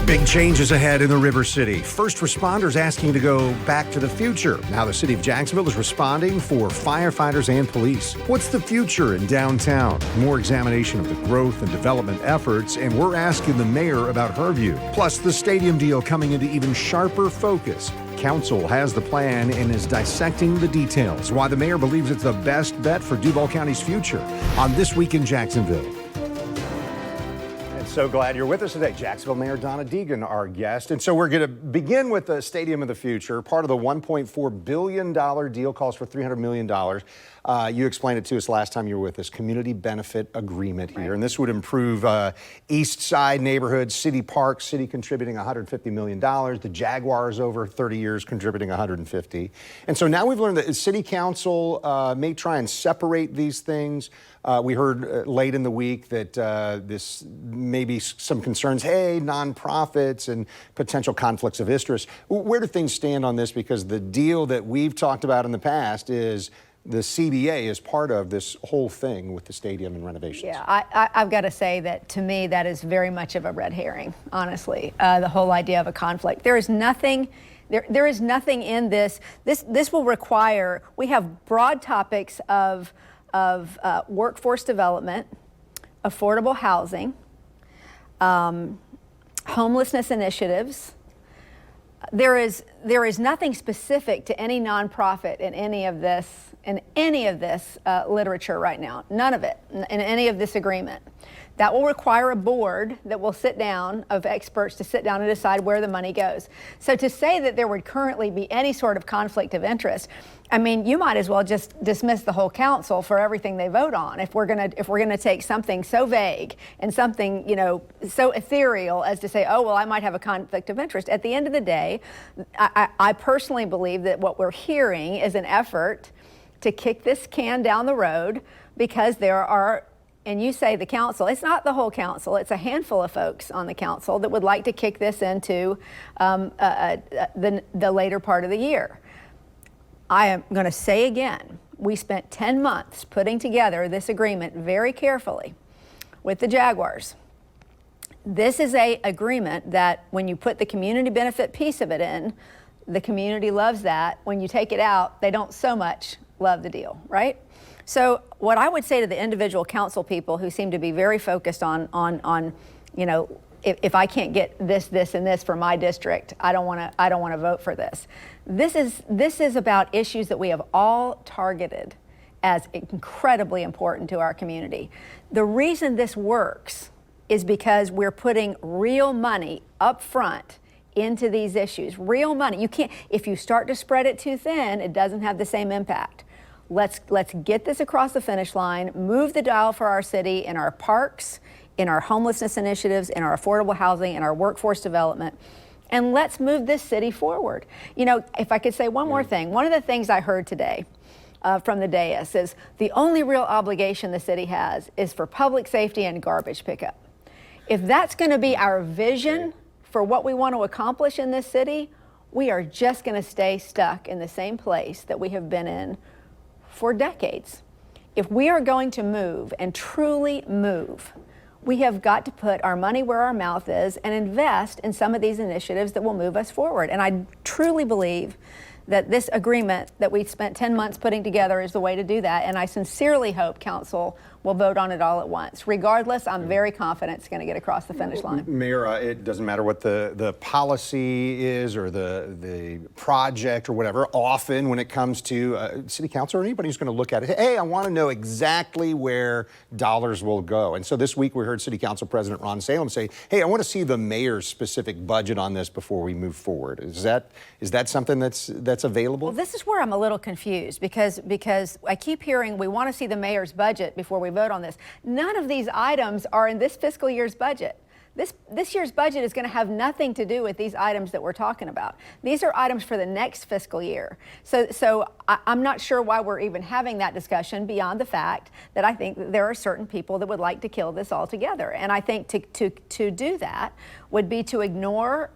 Big changes ahead in the River City. First responders asking to go back to the future. Now the city of Jacksonville is responding for firefighters and police. What's the future in downtown? More examination of the growth and development efforts, and we're asking the mayor about her view. Plus, the stadium deal coming into even sharper focus. Council has the plan and is dissecting the details. Why the mayor believes it's the best bet for Duval County's future on This Week in Jacksonville. So glad you're with us today. Jacksonville Mayor Donna Deegan, our guest. And so we're going to begin with the Stadium of the Future. Part of the $1.4 billion deal calls for $300 million. You explained it to us last time you were with us, community benefit agreement here. Right. And this would improve East Side neighborhoods, city parks, city contributing $150 million. The Jaguars over 30 years contributing $150. And so now we've learned that city council may try and separate these things. We heard late in the week that this may be some concerns, hey, nonprofits and potential conflicts of interest. Where do things stand on this? Because the deal that we've talked about in the past is the CBA is part of this whole thing with the stadium and renovations. Yeah, I've got to say that to me that is very much of a red herring, honestly, the whole idea of a conflict. There is nothing in this. This will require, we have broad topics of workforce development, affordable housing, homelessness initiatives. There is nothing specific to any nonprofit in any of this literature right now. None of it in any of this agreement. That will require a board that will sit down of experts to sit down and decide where the money goes. So to say that there would currently be any sort of conflict of interest, I mean, you might as well just dismiss the whole council for everything they vote on. If we're gonna take something so vague and something, you know, so ethereal as to say, oh well, I might have a conflict of interest. At the end of the day, I personally believe that what we're hearing is an effort to kick this can down the road because there are. And you say the council, it's not the whole council, it's a handful of folks on the council that would like to kick this into the later part of the year. I am going to say again, we spent 10 months putting together this agreement very carefully with the Jaguars. This is an agreement that when you put the community benefit piece of it in, the community loves that. When you take it out, they don't so much love the deal, right? So what I would say to the individual council people who seem to be very focused on you know, if I can't get this, and this for my district, I don't want to vote for this. This is about issues that we have all targeted as incredibly important to our community. The reason this works is because we're putting real money up front into these issues. Real money. You can't, if you start to spread it too thin, it doesn't have the same impact. Let's get this across the finish line, move the dial for our city in our parks, in our homelessness initiatives, in our affordable housing, in our workforce development, and let's move this city forward. You know, if I could say one more thing, one of the things I heard today from the dais is the only real obligation the city has is for public safety and garbage pickup. If that's going to be our vision for what we want to accomplish in this city, we are just going to stay stuck in the same place that we have been in for decades. If we are going to move and truly move, we have got to put our money where our mouth is and invest in some of these initiatives that will move us forward. And I truly believe that this agreement that we spent 10 months putting together is the way to do that. And I sincerely hope council will vote on it all at once. Regardless, I'm very confident it's going to get across the finish line. Mayor, it doesn't matter what the policy is or the project or whatever. Often when it comes to city council or anybody who's going to look at it, hey, I want to know exactly where dollars will go. And so this week we heard City Council President Ron Salem say, hey, I want to see the mayor's specific budget on this before we move forward. Is that something that's available? Well, this is where I'm a little confused because I keep hearing we want to see the mayor's budget before we vote on this. None of these items are in this fiscal year's budget. This year's budget is going to have nothing to do with these items that we're talking about. These are items for the next fiscal year. So I'm not sure why we're even having that discussion beyond the fact that I think that there are certain people that would like to kill this altogether. And I think to do that would be to ignore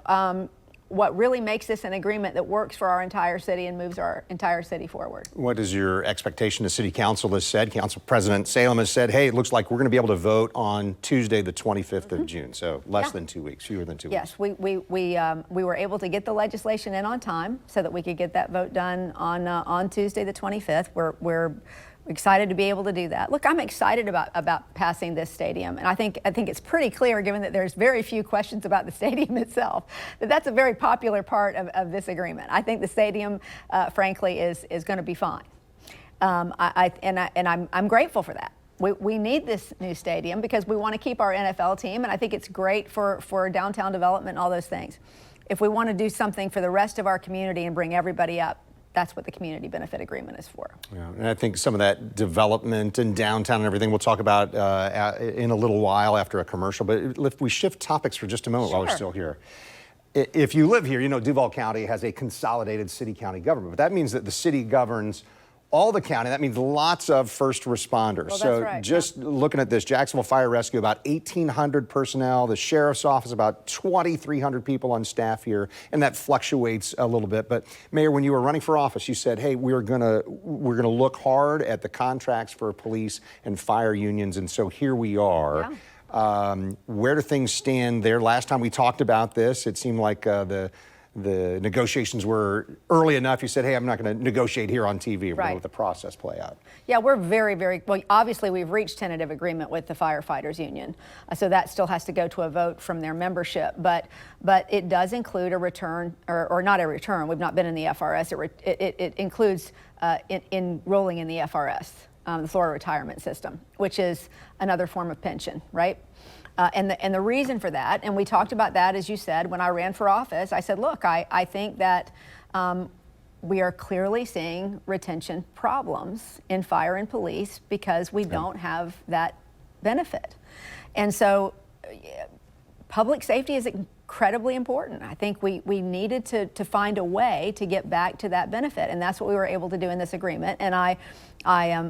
what really makes this an agreement that works for our entire city and moves our entire city forward. What is your expectation? The city council has said, Council President Salem has said, hey, it looks like we're going to be able to vote on Tuesday, the 25th of June. So less than 2 weeks, fewer than 2 weeks. Yes, we were able to get the legislation in on time so that we could get that vote done on Tuesday, the 25th. We're excited to be able to do that. Look, I'm excited about passing this stadium, and I think it's pretty clear, given that there's very few questions about the stadium itself, that that's a very popular part of this agreement. I think the stadium, frankly, is going to be fine, and I'm grateful for that. We need this new stadium because we want to keep our NFL team, and I think it's great for downtown development and all those things. If we want to do something for the rest of our community and bring everybody up, that's what the community benefit agreement is for. Yeah, and I think some of that development and downtown and everything we'll talk about in a little while after a commercial. But if we shift topics for just a moment while we're still here. If you live here, you know Duval County has a consolidated city-county government. But that means that the city governs all the county. That means lots of first responders. Well, so right. just looking at this, Jacksonville Fire Rescue, about 1,800 personnel. The Sheriff's Office, about 2,300 people on staff here. And that fluctuates a little bit. But Mayor, when you were running for office, you said, hey, we're gonna look hard at the contracts for police and fire unions. And so here we are. Yeah. Where do things stand there? Last time we talked about this, it seemed like the negotiations were early enough. You said, hey, I'm not going to negotiate here on TV. We're going to let the process play out. Yeah, we're very, very, well, obviously we've reached tentative agreement with the firefighters union. So that still has to go to a vote from their membership. But it does include a return, or not a return. We've not been in the FRS. It includes enrolling in the FRS, the Florida Retirement System, which is another form of pension, right? And the reason for that, and we talked about that, as you said, when I ran for office, I said, look, I think that we are clearly seeing retention problems in fire and police because we don't have that benefit. And so public safety is incredibly important. I think we needed to find a way to get back to that benefit, and that's what we were able to do in this agreement. And I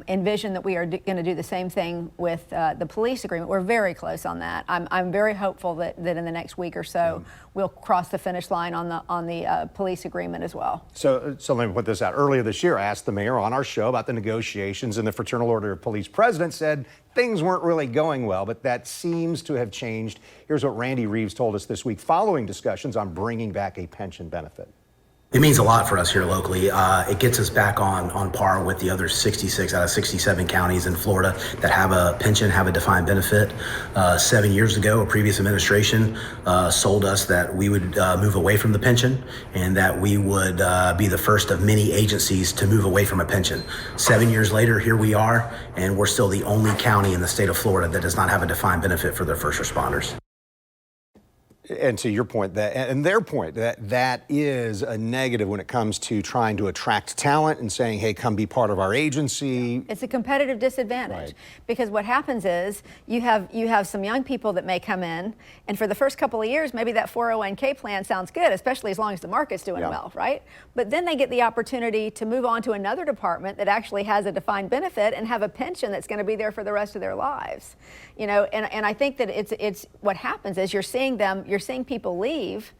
envision that we are going to do the same thing with the police agreement. We're very close on that. I'm very hopeful that in the next week or so we'll cross the finish line on the police agreement as well. So let me put this out. Earlier this year, I asked the mayor on our show about the negotiations, and the Fraternal Order of Police president said things weren't really going well, but that seems to have changed. Here's what Randy Reeves told us this week following discussions on bringing back a pension benefit. It means a lot for us here locally. It gets us back on par with the other 66 out of 67 counties in Florida that have a pension, have a defined benefit. 7 years ago, a previous administration sold us that we would move away from the pension and that we would be the first of many agencies to move away from a pension. 7 years later, here we are, and we're still the only county in the state of Florida that does not have a defined benefit for their first responders. And to your point, and their point, that is a negative when it comes to trying to attract talent and saying, hey, come be part of our agency. It's a competitive disadvantage because what happens is you have some young people that may come in, and for the first couple of years, maybe that 401k plan sounds good, especially as long as the market's doing well, right? But then they get the opportunity to move on to another department that actually has a defined benefit and have a pension that's going to be there for the rest of their lives. You know, and I think that it's what happens is you're seeing people leave,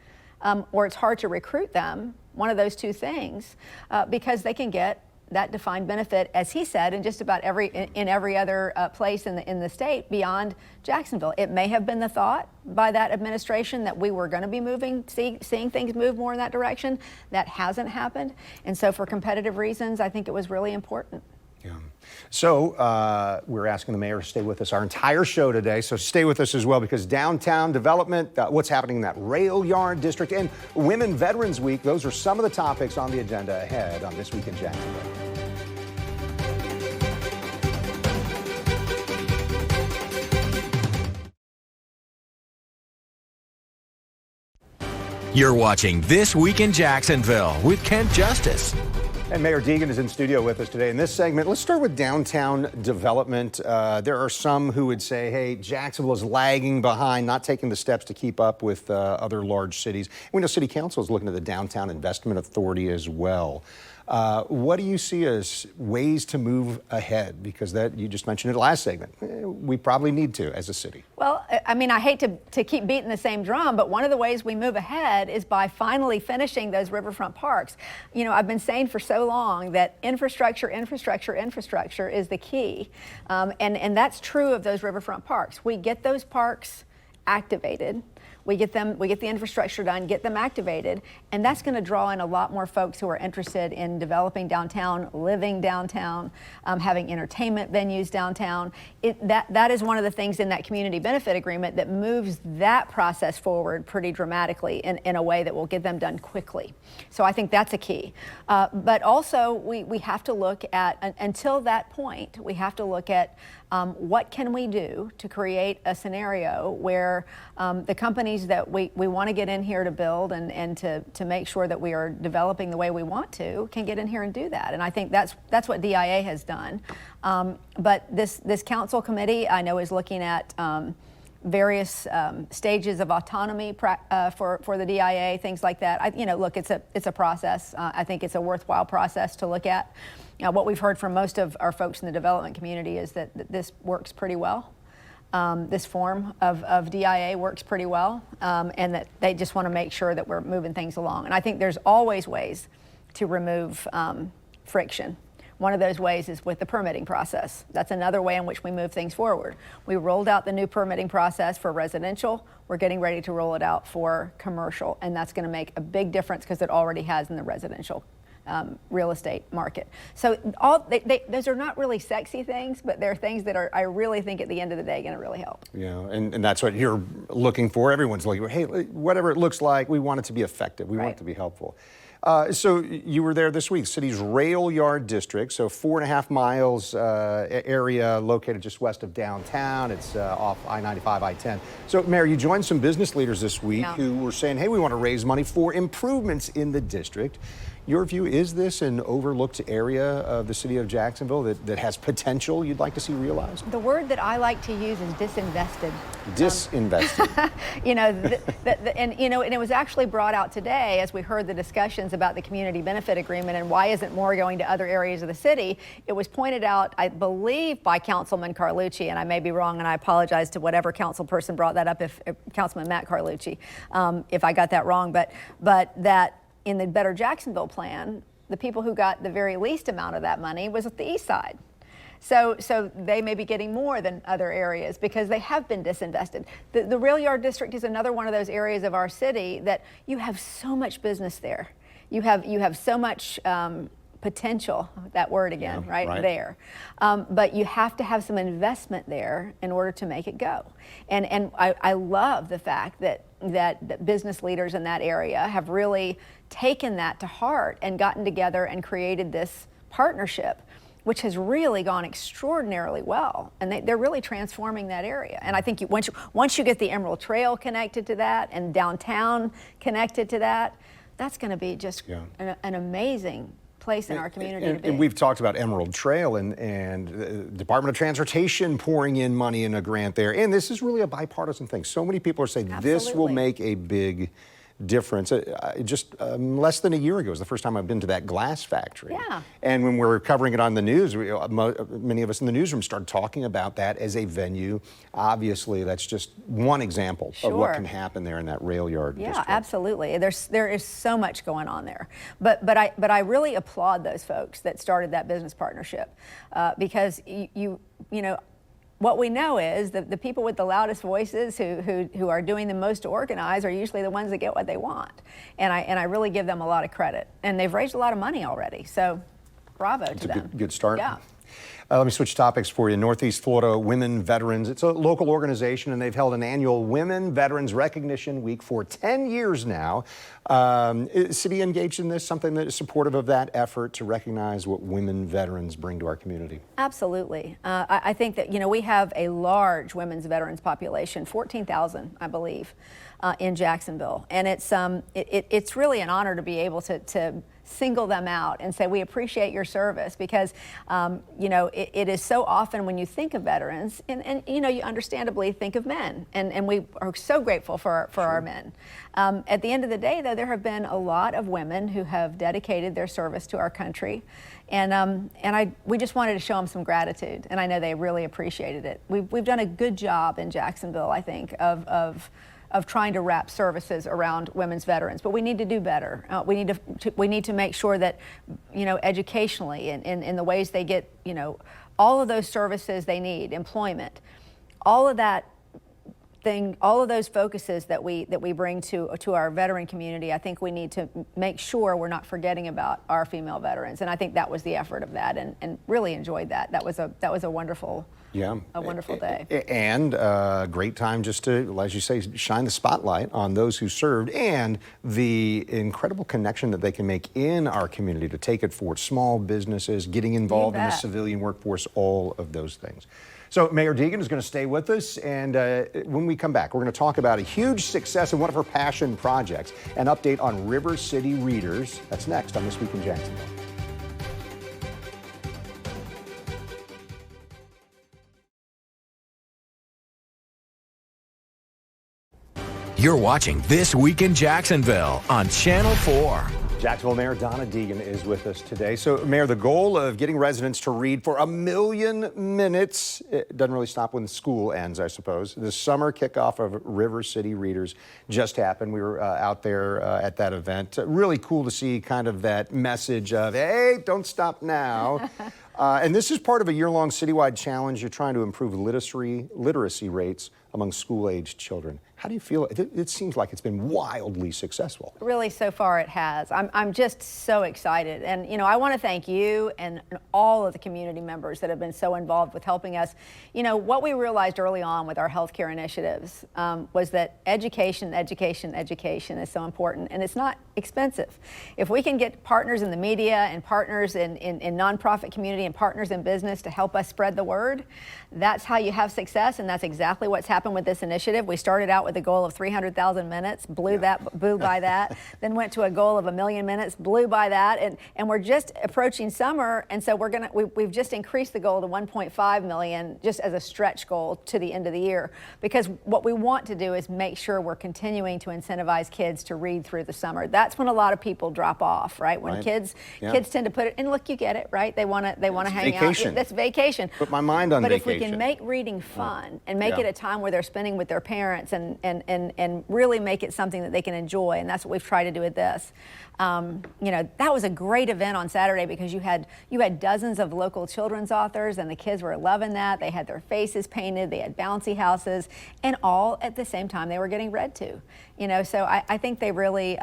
or it's hard to recruit them, one of those two things, because they can get that defined benefit, as he said, in just about every other place in the state beyond Jacksonville. It may have been the thought by that administration that we were going to be seeing things move more in that direction. That hasn't happened, and so for competitive reasons, I think it was really important. Yeah. So we're asking the mayor to stay with us our entire show today. So stay with us as well, because downtown development, what's happening in that rail yard district, and Women Veterans Week, those are some of the topics on the agenda ahead on This Week in Jacksonville. You're watching This Week in Jacksonville with Kent Justice. And Mayor Deegan is in studio with us today. In this segment, let's start with downtown development. There are some who would say, hey, Jacksonville is lagging behind, not taking the steps to keep up with other large cities. We know City Council is looking at the Downtown Investment Authority as well. What do you see as ways to move ahead? Because that, you just mentioned it last segment. We probably need to as a city. Well, I mean, I hate to keep beating the same drum, but one of the ways we move ahead is by finally finishing those riverfront parks. You know, I've been saying for so long that infrastructure is the key. And that's true of those riverfront parks. We get those parks activated. We get the infrastructure done, get them activated, and that's going to draw in a lot more folks who are interested in developing downtown, living downtown, having entertainment venues downtown. That is one of the things in that community benefit agreement that moves that process forward pretty dramatically in a way that will get them done quickly. So I think that's a key. But also we have to look at, until that point, we have to look at what can we do to create a scenario where the companies that we want to get in here to build and to make sure that we are developing the way we want to can get in here and do that. And I think that's what DIA has done. But this council committee, I know, is looking at various stages of autonomy for the DIA, things like that. Look, it's a process. I think it's a worthwhile process to look at. What we've heard from most of our folks in the development community is that this works pretty well. This form of DIA works pretty well, and that they just want to make sure that we're moving things along. And I think there's always ways to remove friction. One of those ways is with the permitting process. That's another way in which we move things forward. We rolled out the new permitting process for residential. We're getting ready to roll it out for commercial, and that's going to make a big difference because it already has in the residential real estate market. So those are not really sexy things, but they're things that I really think at the end of the day going to really help. Yeah, and that's what you're looking for. Everyone's looking for, hey, whatever it looks like, we want it to be effective. We want it to be helpful. So you were there this week, city's rail yard district, so 4.5 miles area located just west of downtown. It's off I-95, I-10. So Mayor, you joined some business leaders this week who were saying, hey, we want to raise money for improvements in the district. Your view, is this an overlooked area of the city of Jacksonville that has potential you'd like to see realized? The word that I like to use is disinvested. Disinvested. And it was actually brought out today as we heard the discussions about the community benefit agreement and why isn't more going to other areas of the city. It was pointed out, I believe, by Councilman Carlucci, and I may be wrong, and I apologize to whatever council person brought that up, if Councilman Matt Carlucci, if I got that wrong, but that in the Better Jacksonville plan, the people who got the very least amount of that money was at the east side. So they may be getting more than other areas because they have been disinvested. The rail yard district is another one of those areas of our city that you have so much business there. You have so much potential, that word again, right there. But you have to have some investment there in order to make it go. And I love the fact that business leaders in that area have really taken that to heart and gotten together and created this partnership, which has really gone extraordinarily well. And they're really transforming that area. And I think once you get the Emerald Trail connected to that and downtown connected to that, that's going to be just an amazing place in our community to be. And we've talked about Emerald Trail and the Department of Transportation pouring in money in a grant there. And this is really a bipartisan thing. So many people are saying this will make a big difference. Just less than a year ago was the first time I've been to that glass factory. Yeah. And when we were covering it on the news, many of us in the newsroom started talking about that as a venue. Obviously, that's just one example of what can happen there in that rail yard district. Yeah, absolutely. There is so much going on there. But I really applaud those folks that started that business partnership because you know. What we know is that the people with the loudest voices who are doing the most to organize are usually the ones that get what they want. And I really give them a lot of credit. And they've raised a lot of money already. So bravo to them. It's a good start. Yeah. Let me switch topics for you. Northeast Florida Women Veterans. It's a local organization, and they've held an annual Women Veterans Recognition Week for 10 years now. Is city engaged in this, something that is supportive of that effort to recognize what women veterans bring to our community? Absolutely. I think that, we have a large women's veterans population, 14,000, I believe, in Jacksonville. And it's really an honor to be able to single them out and say, we appreciate your service, because, you know, it is so often when you think of veterans, and you know, you understandably think of men, and we are so grateful for our men. At the end of the day, though, there have been a lot of women who have dedicated their service to our country, and we just wanted to show them some gratitude, and I know they really appreciated it. We've done a good job in Jacksonville, I think, of trying to wrap services around women's veterans, but we need to do better. We need to make sure that, you know, educationally, in the ways they get, you know, all of those services they need, employment, all of that thing, all of those focuses that we bring to our veteran community. I think we need to make sure we're not forgetting about our female veterans, and I think that was the effort of that, and really enjoyed that. That was a wonderful. Yeah, a wonderful day. And a great time just to, as you say, shine the spotlight on those who served and the incredible connection that they can make in our community to take it forward. Small businesses, getting involved in the civilian workforce, all of those things. So Mayor Deegan is going to stay with us, and when we come back, we're going to talk about a huge success in one of her passion projects, an update on River City Readers. That's next on This Week in Jacksonville. You're watching This Week in Jacksonville on Channel 4. Jacksonville Mayor Donna Deegan is with us today. So, Mayor, the goal of getting residents to read for 1 million minutes, it doesn't really stop when school ends, I suppose. The summer kickoff of River City Readers just happened. We were out there at that event. Really cool to see kind of that message of, hey, don't stop now. And this is part of a year-long citywide challenge. You're trying to improve literacy rates among school-aged children. How do you feel? It seems like it's been wildly successful. Really, so far it has. I'm just so excited. And, you know, I want to thank you and all of the community members that have been so involved with helping us. You know, what we realized early on with our healthcare initiatives was that education is so important, and it's not expensive. If we can get partners in the media and partners in nonprofit community and partners in business to help us spread the word, that's how you have success, and that's exactly what's happened with this initiative. We started out with a goal of 300,000 minutes, blew by that, then went to a goal of 1 million minutes, blew by that, and we're just approaching summer, and so we've just increased the goal to 1.5 million just as a stretch goal to the end of the year, because what we want to do is make sure we're continuing to incentivize kids to read through the summer. That's when a lot of people drop off, right? When kids tend to put it, and look, you get it, right? They want to hang vacation. out. That's vacation. Put my mind on vacation. But if we can make reading fun and make it a time where they're spending with their parents and really make it something that they can enjoy, and that's what we've tried to do with this. You know, that was a great event on Saturday because you had dozens of local children's authors, and the kids were loving that. They had their faces painted, they had bouncy houses, and all at the same time they were getting read to. You know, so I think they really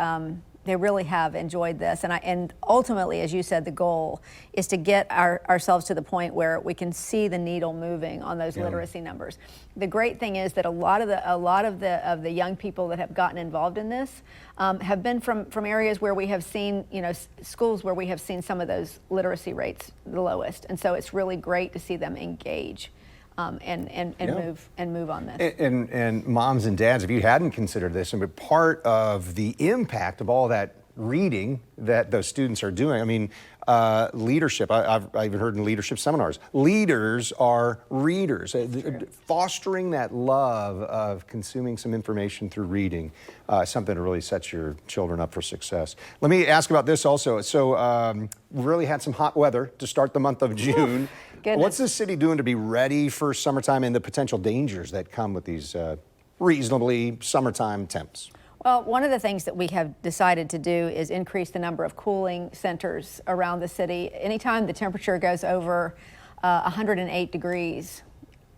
have enjoyed this, and ultimately, as you said, the goal is to get ourselves to the point where we can see the needle moving on those literacy numbers. The great thing is that a lot of the young people that have gotten involved in this have been from areas where we have seen, you know, schools where we have seen some of those literacy rates the lowest, and so it's really great to see them engage. And move on this. And moms and dads, if you hadn't considered this, and part of the impact of all that reading that those students are doing, I mean, leadership, I've even heard in leadership seminars, leaders are readers. Fostering that love of consuming some information through reading, something that really sets your children up for success. Let me ask about this also. So we really had some hot weather to start the month of June. What's the city doing to be ready for summertime and the potential dangers that come with these reasonably summertime temps? Well, one of the things that we have decided to do is increase the number of cooling centers around the city. Anytime the temperature goes over 108 degrees,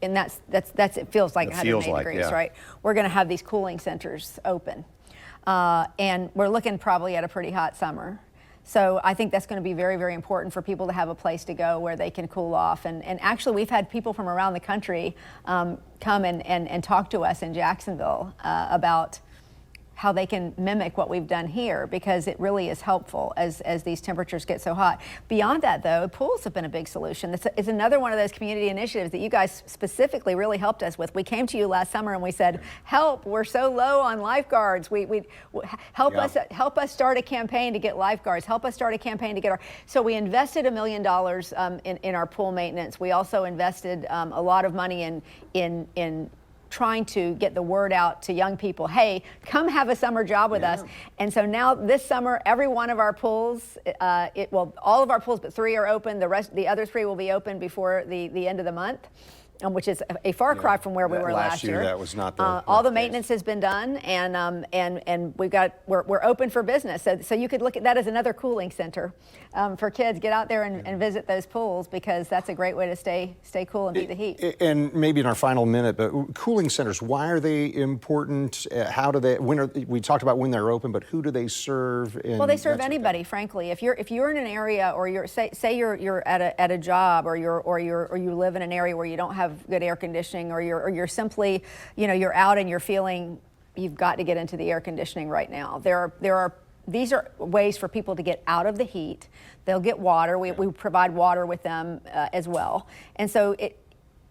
and that's it feels like 108 degrees, right? We're going to have these cooling centers open, and we're looking probably at a pretty hot summer. So I think that's going to be very, very important for people to have a place to go where they can cool off. And actually, we've had people from around the country come and talk to us in Jacksonville about how they can mimic what we've done here, because it really is helpful as these temperatures get so hot. Beyond that, though, pools have been a big solution. It's another one of those community initiatives that you guys specifically really helped us with. We came to you last summer and we said, help, we're so low on lifeguards. Help us start a campaign to get lifeguards. Help us start a campaign to get so we invested $1 million in our pool maintenance. We also invested a lot of money in trying to get the word out to young people, hey, come have a summer job with us. And so now this summer, every one of our pools, all of our pools but 3 are open. The other 3 will be open before the end of the month. Which is a far cry from where we were last year. That was not the all the maintenance has been done, and we're open for business. So you could look at that as another cooling center for kids. Get out there and visit those pools, because that's a great way to stay cool and beat the heat. And maybe in our final minute, but cooling centers, why are they important? How do they? We talked about when they're open, but who do they serve? Well, they serve anybody, frankly. If you're in an area, or you're at a job, or you live in an area where you don't have good air conditioning, or you're simply, you're out and you're feeling you've got to get into the air conditioning right now. These are ways for people to get out of the heat. They'll get water. We provide water with them as well. And so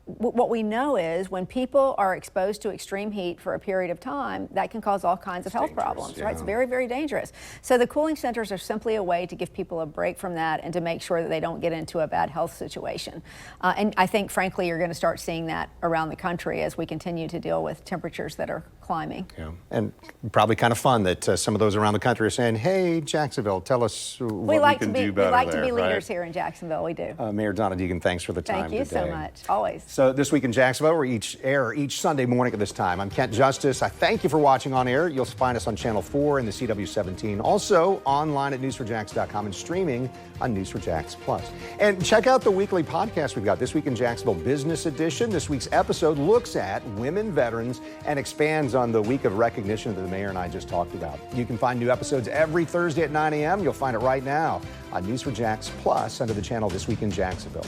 what we know is when people are exposed to extreme heat for a period of time, that can cause all kinds of health problems, right? It's very, very dangerous. So the cooling centers are simply a way to give people a break from that and to make sure that they don't get into a bad health situation. And I think, frankly, you're going to start seeing that around the country as we continue to deal with temperatures that are climbing. Yeah. And probably kind of fun that some of those around the country are saying, hey, Jacksonville, tell us what we can do better. We like to be leaders here in Jacksonville. We do. Mayor Donna Deegan, thanks for the time today. Thank you so much. Always. So This Week in Jacksonville, we air each Sunday morning at this time. I'm Kent Justice. I thank you for watching on air. You'll find us on Channel 4 and the CW17. Also online at news4jax.com and streaming on News4Jax Plus. And check out the weekly podcast we've got, This Week in Jacksonville Business Edition. This week's episode looks at women veterans and expands on the week of recognition that the mayor and I just talked about. You can find new episodes every Thursday at 9 a.m. You'll find it right now on News4Jax Plus under the channel This Week in Jacksonville.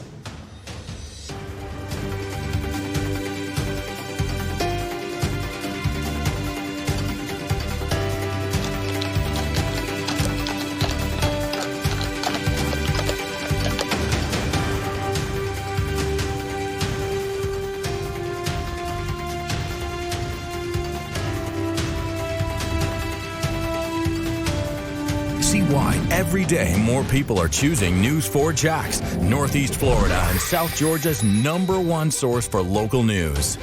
See why every day more people are choosing News4Jax, Northeast Florida and South Georgia's #1 source for local news.